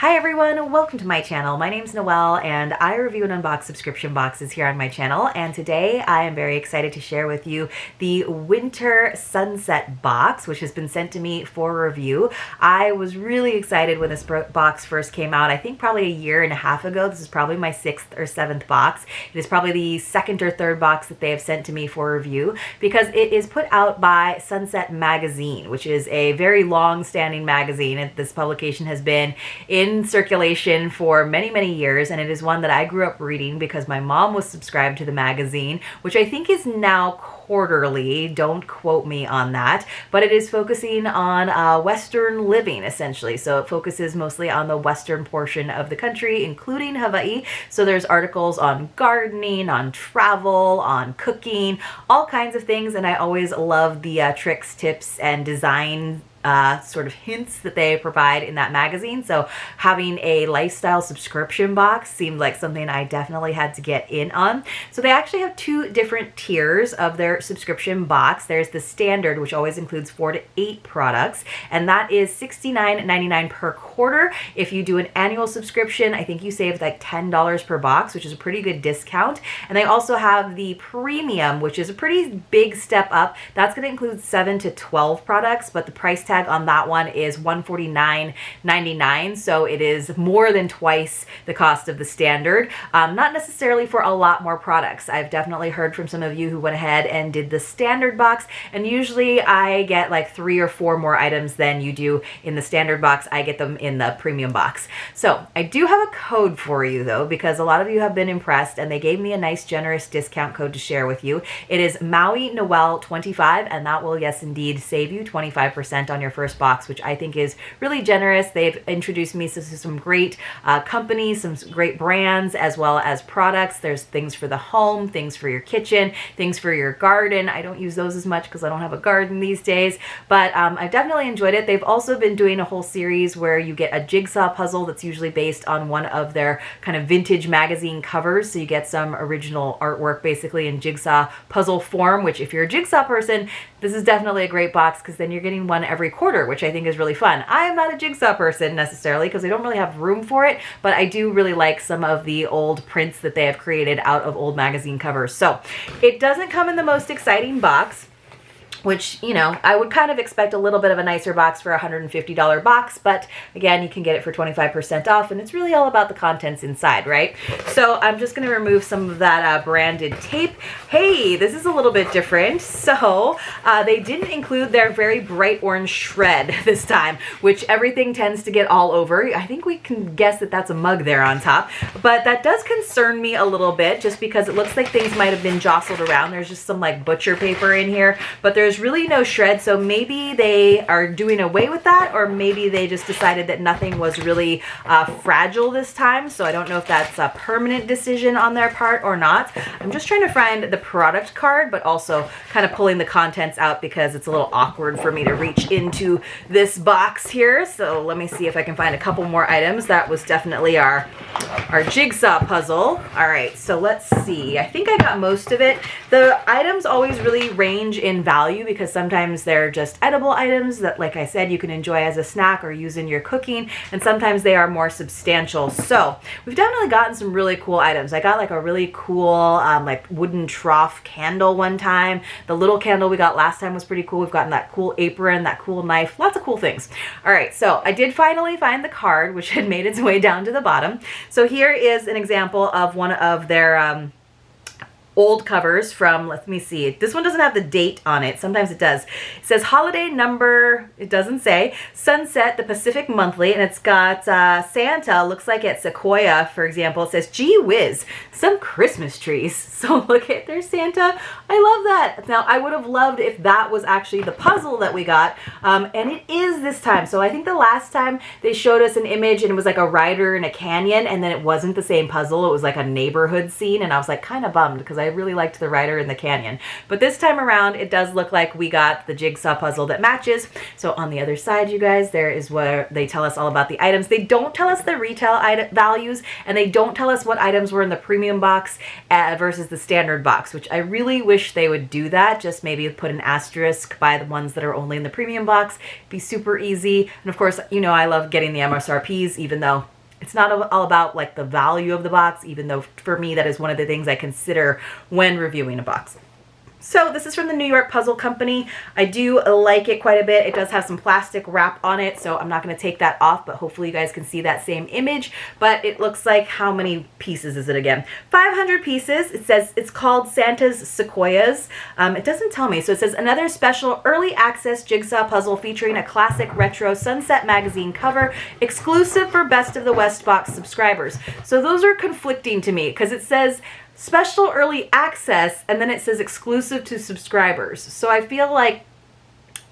Hi everyone, welcome to my channel. My name's Noelle and I review and unbox subscription boxes here on my channel, and today I am very excited to share with you the Winter Sunset box, which has been sent to me for review. I was really excited when this box first came out. I think probably a year and a half ago. This is probably my 6th or 7th box. It is probably the 2nd or 3rd box that they have sent to me for review because it is put out by Sunset Magazine, which is a very long-standing magazine. This publication has been in circulation for many, many years, and it is one that I grew up reading because my mom was subscribed to the magazine, which I think is now quarterly. Don't quote me on that, but it is focusing on Western living essentially. So it focuses mostly on the Western portion of the country, including Hawaii. So there's articles on gardening, on travel, on cooking, all kinds of things. And I always love the tricks, tips, and design sort of hints that they provide in that magazine. So having a lifestyle subscription box seemed like something I definitely had to get in on. So they actually have 2 different tiers of their subscription box. There's the standard, which always includes 4 to 8 products, and that is $69.99 per quarter. If you do an annual subscription, I think you save like $10 per box, which is a pretty good discount. And they also have the premium, which is a pretty big step up. That's going to include 7 to 12 products, but the price tag on that one is $149.99, so it is more than twice the cost of the standard. Not necessarily for a lot more products. I've definitely heard from some of you who went ahead and did the standard box, and usually I get like 3 or 4 more items than you do in the standard box. I get them in the premium box. So I do have a code for you though, because a lot of you have been impressed and they gave me a nice generous discount code to share with you. It is mauinoel25, and that will, yes indeed, save you 25% on your first box, which I think is really generous. They've introduced me to some great companies, some great brands, as well as products. There's things for the home, things for your kitchen, things for your garden. I don't use those as much because I don't have a garden these days, but I've definitely enjoyed it. They've also been doing a whole series where you get a jigsaw puzzle that's usually based on one of their kind of vintage magazine covers, so you get some original artwork basically in jigsaw puzzle form, which if you're a jigsaw person, this is definitely a great box because then you're getting one every quarter, which I think is really fun. I am not a jigsaw person necessarily because I don't really have room for it, but I do really like some of the old prints that they have created out of old magazine covers. So it doesn't come in the most exciting box, which, you know, I would kind of expect a little bit of a nicer box for a $150 box, but again, you can get it for 25% off, and it's really all about the contents inside, right? So I'm just going to remove some of that branded tape. Hey, this is a little bit different. So they didn't include their very bright orange shred this time, which everything tends to get all over. I think we can guess that that's a mug there on top, but that does concern me a little bit just because it looks like things might have been jostled around. There's just some like butcher paper in here, but there's really no shred, so maybe they are doing away with that, or maybe they just decided that nothing was really fragile this time. So I don't know if that's a permanent decision on their part or not. I'm just trying to find the product card, but also kind of pulling the contents out because it's a little awkward for me to reach into this box here. So let me see if I can find a couple more items. That was definitely our jigsaw puzzle. All right, so let's see. I think I got most of it. The items always really range in value because sometimes they're just edible items that, like I said, you can enjoy as a snack or use in your cooking, and sometimes they are more substantial. So we've definitely gotten some really cool items. I got like a really cool like wooden trough candle one time. The little candle we got last time was pretty cool. We've gotten that cool apron, that cool knife, lots of cool things. All right, so I did finally find the card, which had made its way down to the bottom. So here is an example of one of their old covers from, let me see, this one doesn't have the date on it. Sometimes it does. It says holiday number, it doesn't say, Sunset, the Pacific Monthly, and it's got Santa, looks like at Sequoia, for example. It says, gee whiz, some Christmas trees. So look at, there's Santa. I love that. Now, I would have loved if that was actually the puzzle that we got, and it is this time. So I think the last time they showed us an image and it was like a rider in a canyon, and then it wasn't the same puzzle. It was like a neighborhood scene, and I was like kind of bummed because I really liked the rider in the canyon. But this time around, it does look like we got the jigsaw puzzle that matches. So on the other side, you guys, there is where they tell us all about the items. They don't tell us the retail values, and they don't tell us what items were in the premium box versus the standard box, which I really wish they would do that. Just maybe put an asterisk by the ones that are only in the premium box. It'd be super easy. And of course, you know, I love getting the MSRPs, even though it's not all about like the value of the box, even though for me that is one of the things I consider when reviewing a box. So this is from the New York Puzzle Company. I do like it quite a bit. It does have some plastic wrap on it, so I'm not going to take that off, but hopefully you guys can see that same image. But it looks like, how many pieces is it again? 500 pieces. It says it's called Santa's Sequoias. It doesn't tell me. So it says another special early access jigsaw puzzle featuring a classic retro Sunset magazine cover, exclusive for Best of the West box subscribers. So those are conflicting to me because it says special early access, and then it says exclusive to subscribers. So I feel like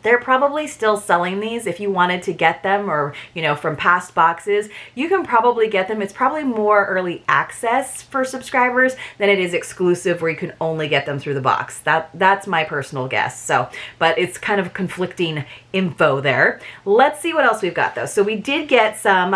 they're probably still selling these. If you wanted to get them, or, you know, from past boxes, you can probably get them. It's probably more early access for subscribers than it is exclusive where you can only get them through the box. That's my personal guess. So, but it's kind of conflicting info there. Let's see what else we've got though. So we did get some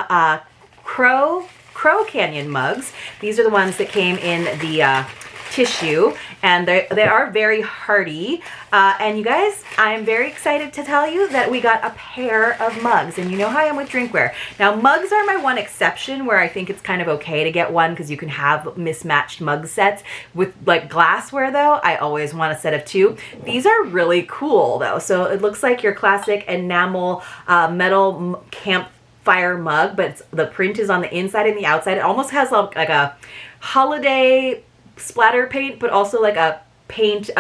Crow Canyon mugs. These are the ones that came in the tissue, and they are very hearty. And you guys, I'm very excited to tell you that we got a pair of mugs, and you know how I am with drinkware. Now, mugs are my one exception where I think it's kind of okay to get one because you can have mismatched mug sets. With like glassware though, I always want a set of two. These are really cool though. So it looks like your classic enamel metal campfire mug, but the print is on the inside and the outside. It almost has like a holiday splatter paint, but also like a paint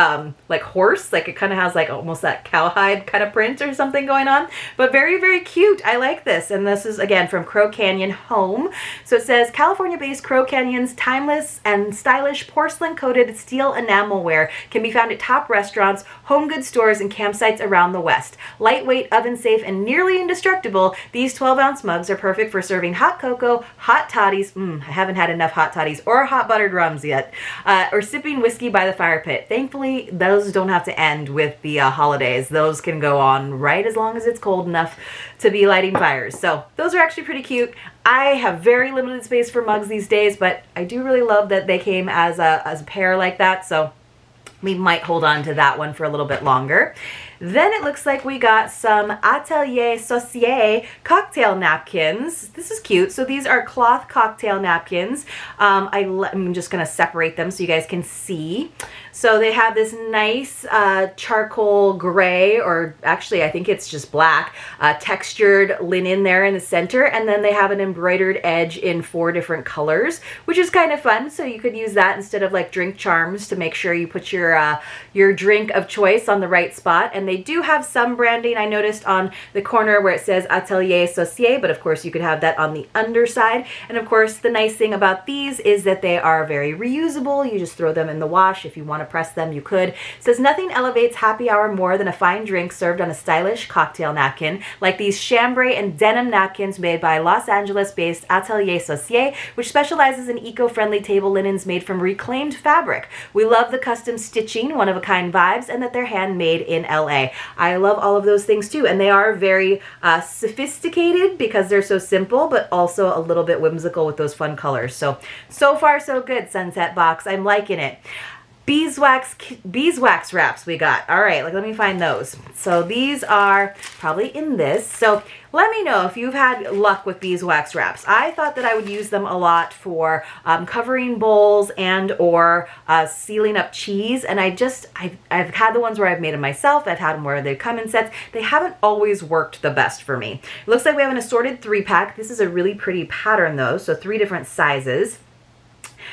like horse, like it kind of has like almost that cowhide kind of print or something going on, but very, very cute. I like this. And this is again from Crow Canyon Home. So it says California-based Crow Canyon's timeless and stylish porcelain coated steel enamelware can be found at top restaurants, home goods stores, and campsites around the West. Lightweight, oven safe, and nearly indestructible, these 12-ounce mugs are perfect for serving hot cocoa, hot toddies, I haven't had enough hot toddies, or hot buttered rums yet, or sipping whiskey by the fire pit. Thankfully, those don't have to end with the holidays. Those can go on right as long as it's cold enough to be lighting fires. So those are actually pretty cute. I have very limited space for mugs these days, but I do really love that they came as a pair like that. So we might hold on to that one for a little bit longer. Then it looks like we got some Atelier Saucier cocktail napkins. This is cute. So these are cloth cocktail napkins. I'm just going to separate them so you guys can see. So they have this nice charcoal gray, or actually I think it's just black, textured linen there in the center. And then they have an embroidered edge in 4 different colors, which is kind of fun. So you could use that instead of like drink charms to make sure you put your drink of choice on the right spot. And they do have some branding, I noticed, on the corner where it says Atelier Saucier, but of course you could have that on the underside. And of course the nice thing about these is that they are very reusable. You just throw them in the wash. If you want to press them, you could. It says nothing elevates happy hour more than a fine drink served on a stylish cocktail napkin, like these chambray and denim napkins made by Los Angeles-based Atelier Saucier, which specializes in eco-friendly table linens made from reclaimed fabric. We love the custom stitching, one-of-a-kind vibes, and that they're handmade in LA. I love all of those things too, and they are very sophisticated because they're so simple, but also a little bit whimsical with those fun colors. So far so good, Sunset Box. I'm liking it. Beeswax wraps we got. All right, let me find those. So these are probably in this. So let me know if you've had luck with beeswax wraps. I thought that I would use them a lot for covering bowls and or sealing up cheese. And I've had the ones where I've made them myself. I've had them where they come in sets. They haven't always worked the best for me. It looks like we have an assorted 3-pack. This is a really pretty pattern though, so 3 different sizes.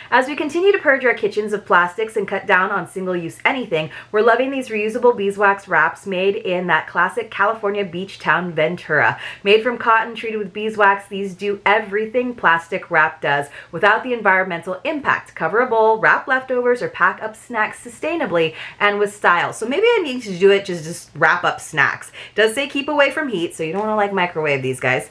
As we continue to purge our kitchens of plastics and cut down on single-use anything, we're loving these reusable beeswax wraps made in that classic California beach town, Ventura. Made from cotton treated with beeswax, these do everything plastic wrap does without the environmental impact. Cover a bowl, wrap leftovers, or pack up snacks sustainably and with style. So maybe I need to do it just wrap up snacks. It does say keep away from heat, so you don't want to like microwave these guys.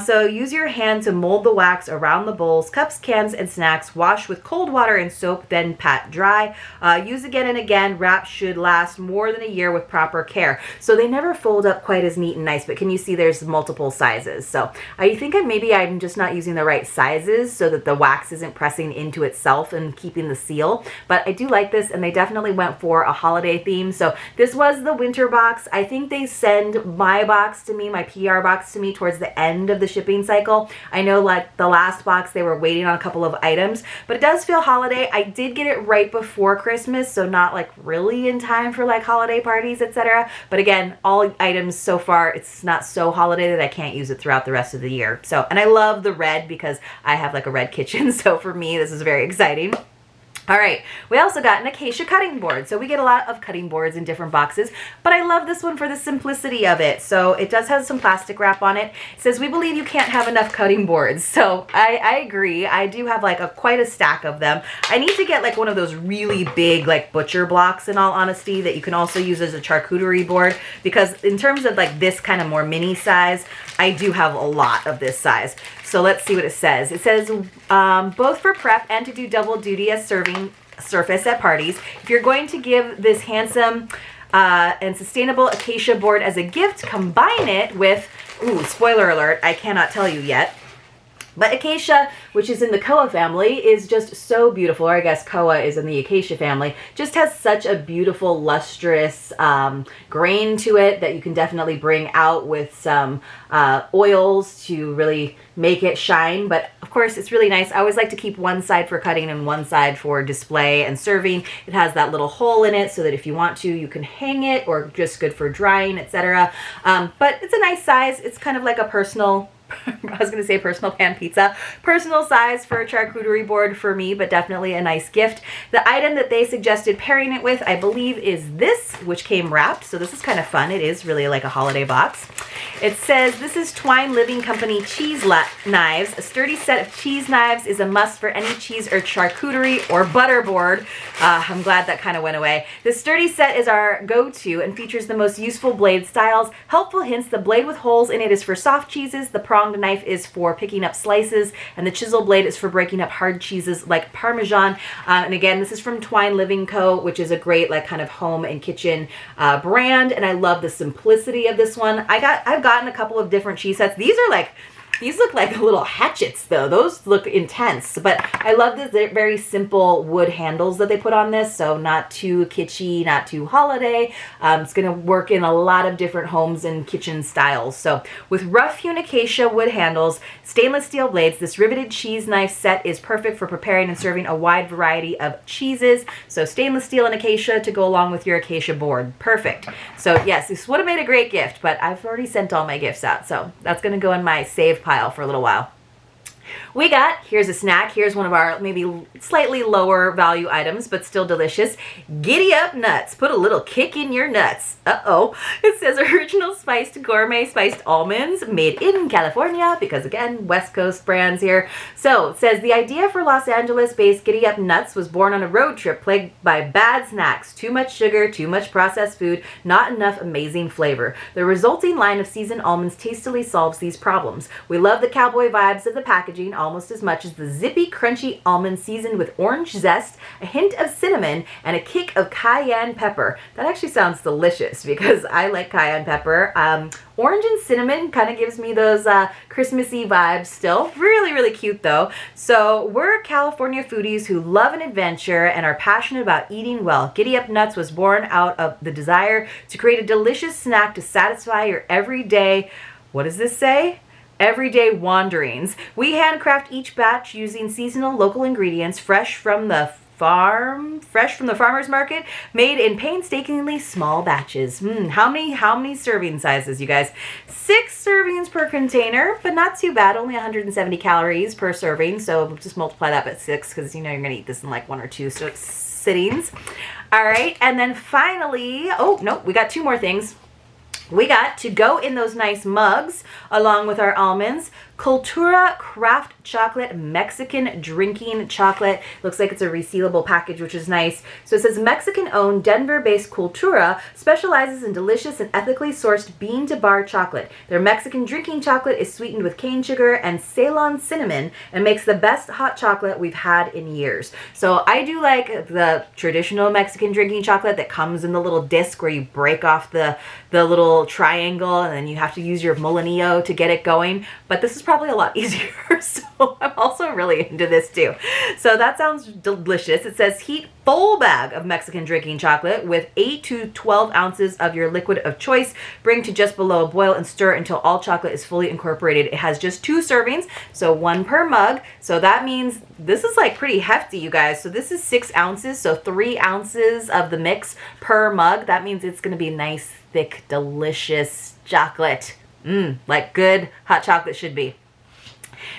So use your hand to mold the wax around the bowls, cups, cans, and snacks. Wash with with cold water and soap, then pat dry. Use again and again. Wraps should last more than a year with proper care. So they never fold up quite as neat and nice, but can you see there's multiple sizes? So I think maybe I'm just not using the right sizes so that the wax isn't pressing into itself and keeping the seal. But I do like this, and they definitely went for a holiday theme. So this was the winter box. I think they send my box to me, my PR box to me, towards the end of the shipping cycle. I know like the last box they were waiting on a couple of items, but it does feel holiday. I did get it right before Christmas, so not like really in time for like holiday parties, etc. But again, all items so far, it's not so holiday that I can't use it throughout the rest of the year. So, and I love the red because I have like a red kitchen, so for me this is very exciting. All right, we also got an Acacia cutting board. So we get a lot of cutting boards in different boxes, but I love this one for the simplicity of it. So it does have some plastic wrap on it. It says, we believe you can't have enough cutting boards. So I agree. I do have like quite a stack of them. I need to get like one of those really big like butcher blocks, in all honesty, that you can also use as a charcuterie board, because in terms of like this kind of more mini size, I do have a lot of this size. So let's see what it says. It says both for prep and to do double duty as serving surface at parties. If you're going to give this handsome and sustainable Acacia board as a gift, combine it with, ooh, spoiler alert, I cannot tell you yet, but Acacia, which is in the Koa family, is just so beautiful. Or I guess Koa is in the Acacia family. Just has such a beautiful, lustrous grain to it that you can definitely bring out with some oils to really make it shine. But of course, it's really nice. I always like to keep one side for cutting and one side for display and serving. It has that little hole in it so that if you want to, you can hang it, or just good for drying, etc. But it's a nice size. It's kind of like a personal, I was going to say personal pan pizza, personal size for a charcuterie board for me, but definitely a nice gift. The item that they suggested pairing it with, I believe, is this, which came wrapped. So this is kind of fun. It is really like a holiday box. It says, this is Twine Living Company cheese knives. A sturdy set of cheese knives is a must for any cheese or charcuterie or butter board. I'm glad that kind of went away. This sturdy set is our go-to and features the most useful blade styles. Helpful hints: the blade with holes in it is for soft cheeses, the pronged knife is for picking up slices, and the chisel blade is for breaking up hard cheeses like Parmesan. And again, this is from Twine Living Co., which is a great like kind of home and kitchen brand, and I love the simplicity of this one. I've gotten a couple of different cheese sets. These look like little hatchets though. Those look intense, but I love this very simple wood handles that they put on this. So not too kitschy, not too holiday. It's gonna work in a lot of different homes and kitchen styles. So with rough hewn acacia wood handles, stainless steel blades, this riveted cheese knife set is perfect for preparing and serving a wide variety of cheeses. So stainless steel and acacia to go along with your acacia board. Perfect. So yes, this would have made a great gift, but I've already sent all my gifts out. So that's gonna go in my save pile for a little while. We got, here's a snack, here's one of our maybe slightly lower value items, but still delicious. Giddy Up Nuts. Put a little kick in your nuts. Uh-oh. It says original spiced gourmet spiced almonds made in California, because again, West Coast brands here. So it says the idea for Los Angeles-based Giddy Up Nuts was born on a road trip plagued by bad snacks, too much sugar, too much processed food, not enough amazing flavor. The resulting line of seasoned almonds tastily solves these problems. We love the cowboy vibes of the packaging almost as much as the zippy, crunchy almond seasoned with orange zest, a hint of cinnamon, and a kick of cayenne pepper. That actually sounds delicious because I like cayenne pepper. Orange and cinnamon kind of gives me those Christmassy vibes still. Really, really cute though. So we're California foodies who love an adventure and are passionate about eating well. Giddy Up Nuts was born out of the desire to create a delicious snack to satisfy your everyday, what does this say? Everyday wanderings. We handcraft each batch using seasonal local ingredients fresh from the farmer's market, made in painstakingly small batches. How many serving sizes, you guys? 6 servings per container, but not too bad. Only 170 calories per serving, so just multiply that by 6 because you know you're gonna eat this in like 1 or 2 sittings. All right, and then finally, oh no, we got 2 more things. We got, to go in those nice mugs along with our almonds, Cultura Craft Chocolate Mexican Drinking Chocolate. Looks like it's a resealable package, which is nice. So it says Mexican-owned, Denver-based Cultura specializes in delicious and ethically sourced bean-to-bar chocolate. Their Mexican drinking chocolate is sweetened with cane sugar and Ceylon cinnamon and makes the best hot chocolate we've had in years. So I do like the traditional Mexican drinking chocolate that comes in the little disc where you break off the little triangle and then you have to use your molinillo to get it going. But this is probably a lot easier. So I'm also really into this too. So that sounds delicious. It says heat full bag of Mexican drinking chocolate with 8 to 12 ounces of your liquid of choice. Bring to just below a boil and stir until all chocolate is fully incorporated. It has just 2 servings, so 1 per mug. So that means this is like pretty hefty, you guys. So this is 6 ounces, so 3 ounces of the mix per mug. That means it's gonna be nice, thick, delicious chocolate. Like good hot chocolate should be.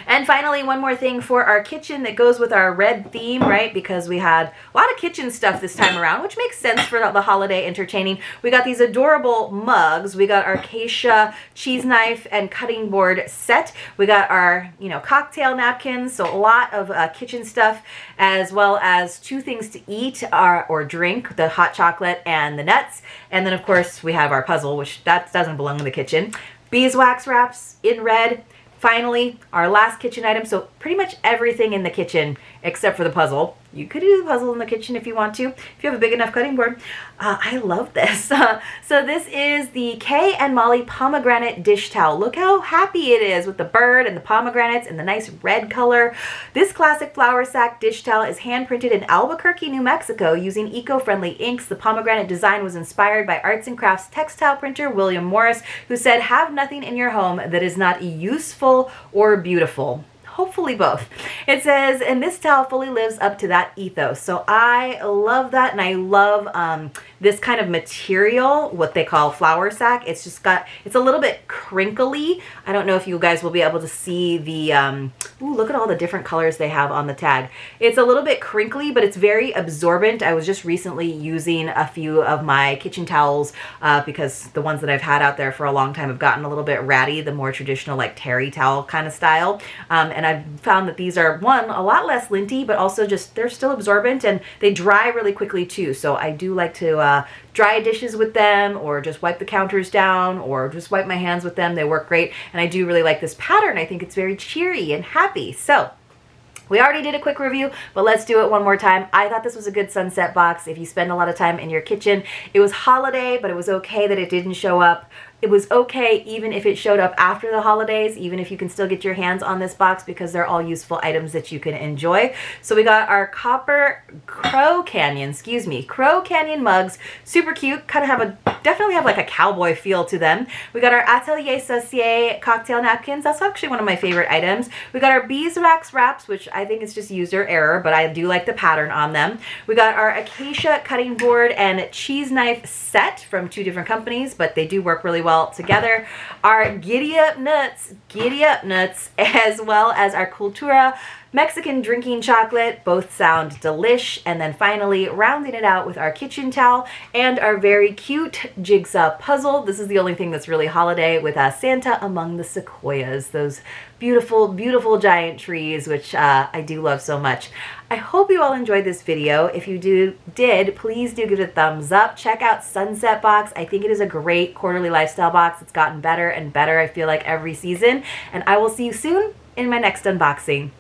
And finally, one more thing for our kitchen that goes with our red theme, right? Because we had a lot of kitchen stuff this time around, which makes sense for the holiday entertaining. We got these adorable mugs. We got our Acacia cheese knife and cutting board set. We got our, cocktail napkins. So a lot of kitchen stuff, as well as 2 things to eat or drink, the hot chocolate and the nuts. And then, of course, we have our puzzle, which that doesn't belong in the kitchen. Beeswax wraps in red. Finally, our last kitchen item. So pretty much everything in the kitchen except for the puzzle. You could do the puzzle in the kitchen if you want to, if you have a big enough cutting board. I love this. So this is the Kay and Molly pomegranate dish towel. Look how happy it is with the bird and the pomegranates and the nice red color. This classic flour sack dish towel is hand printed in Albuquerque, New Mexico using eco-friendly inks. The pomegranate design was inspired by arts and crafts textile printer William Morris, who said, "Have nothing in your home that is not useful or beautiful." Hopefully both. It says, and this towel fully lives up to that ethos. So I love that, and I love this kind of material, what they call flour sack. It's just it's a little bit crinkly. I don't know if you guys will be able to see the, ooh, look at all the different colors they have on the tag. It's a little bit crinkly, but it's very absorbent. I was just recently using a few of my kitchen towels because the ones that I've had out there for a long time have gotten a little bit ratty, the more traditional like terry towel kind of style. And I've found that these are, one, a lot less linty, but also just, they're still absorbent and they dry really quickly too. So I do like to dry dishes with them, or just wipe the counters down, or just wipe my hands with them. They work great. And I do really like this pattern. I think it's very cheery and happy. So we already did a quick review, but let's do it one more time. I thought this was a good sunset box if you spend a lot of time in your kitchen. It was holiday, but it was okay that it didn't show up. It was okay even if it showed up after the holidays, even if you can still get your hands on this box, because they're all useful items that you can enjoy. So we got our copper Crow Canyon mugs, super cute, kind of definitely have like a cowboy feel to them. We got our Atelier Saucier cocktail napkins. That's actually one of my favorite items. We got our Beeswax Wraps, which I think is just user error, but I do like the pattern on them. We got our Acacia cutting board and cheese knife set from 2 different companies, but they do work really well together. Our Giddy Up Nuts, as well as our Cultura Mexican drinking chocolate. Both sound delish. And then finally, rounding it out with our kitchen towel and our very cute jigsaw puzzle. This is the only thing that's really holiday, with Santa among the sequoias, those beautiful, beautiful giant trees, which I do love so much. I hope you all enjoyed this video. If you did, please do give it a thumbs up. Check out Sunset Box. I think it is a great quarterly lifestyle box. It's gotten better and better, I feel like, every season. And I will see you soon in my next unboxing.